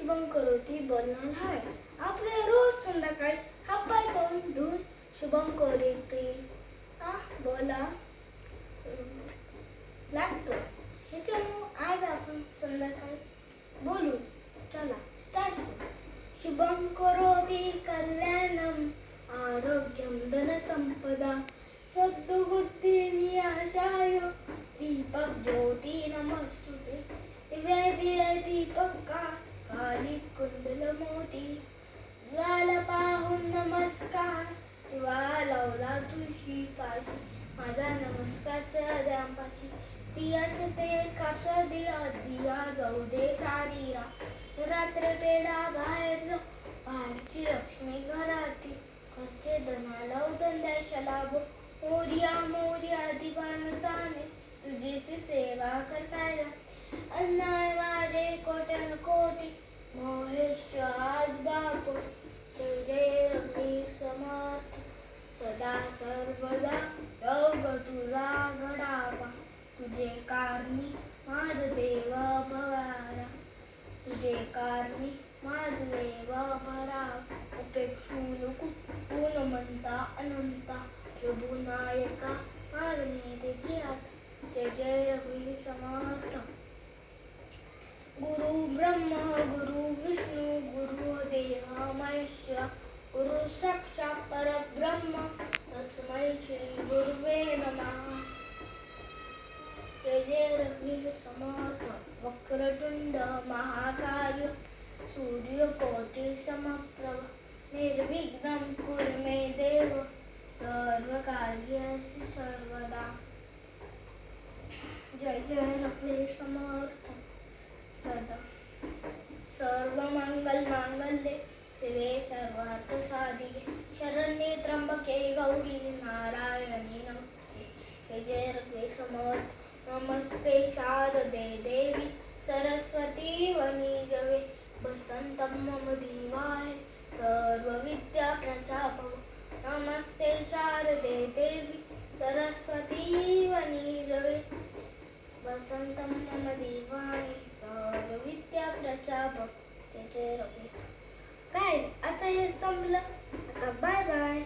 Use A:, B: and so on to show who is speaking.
A: शुभम करोती बोलणार हाय. आपले रोज संध्याकाळी हातपाय तोंड धुवून शुभम करोती बोला लागतो. ह्याच्यामुळे आज आपण संध्याकाळी बोलू. चला स्टार्ट करू. शुभम करोती कल्याणम आरोग्यम धनसंपदा सद्बुद्धी आशाय दीपक ज्योती नमस्तुते दिव्य दीपका काली कुंडल मोती ज्वाला पाहून नमस्कार दिवा लावला तुझी पाशी माझा नमस्कार सदांपाशी दियाचं तेल कापसा दिया दिया जाऊ दे सारी रात्र पेढा बाहेर जाऊ बाहेरची लक्ष्मी घराती घरचे धनाला उदंदाशा लाभो मोर्या मोर्या दिवानताने तुझीची सेवा करताय अन्नाय माझे कोट्यान कोटी महेश्वर बापू जय जय रघुवीर समर्थ सदा सर्वदा योग तुझा घडावा तुझे कारणी माझ देव भवारा तुझे कारणी माझ देव भरा उपेक्षू नको गुणवंता अनंता प्रभू नायका मागणे त्याची हात जय जय रघुवीर समर्थ. गुरु ब्रह्मा गुरु विष्णू गुरु देव महेश्वर गुरु साक्षात परब्रह्म तस्मै श्री गुरुवे नमः. जय जय रघुवीर समर्थ. वक्रतुंड महाकाय सूर्यकोटि समप्रभ निर्विघ्नं कुरु मे देव सर्वकार्येषु सर्वदा. जय जय रघुवीर समर्थ. सदा सर्वमंगल मांगल्ये शिवे सर्वार्थ साधिके शरण्ये त्र्यंबके गौरी नारायणी नमोस्तुते. जय जय रघुवीर समर्थ. नमस्ते शारदे देवी सरस्वती वनिजवे वसंतं मम दीवाय सर्वविद्या प्रचापव. नमस्ते शारदे देवी सरस्वती वनिजवे वसंतं मम दीवाय सर्वविद्या प्रचापव. जय जय रघुवीर. काय आता हे संपलं. आता बाय बाय.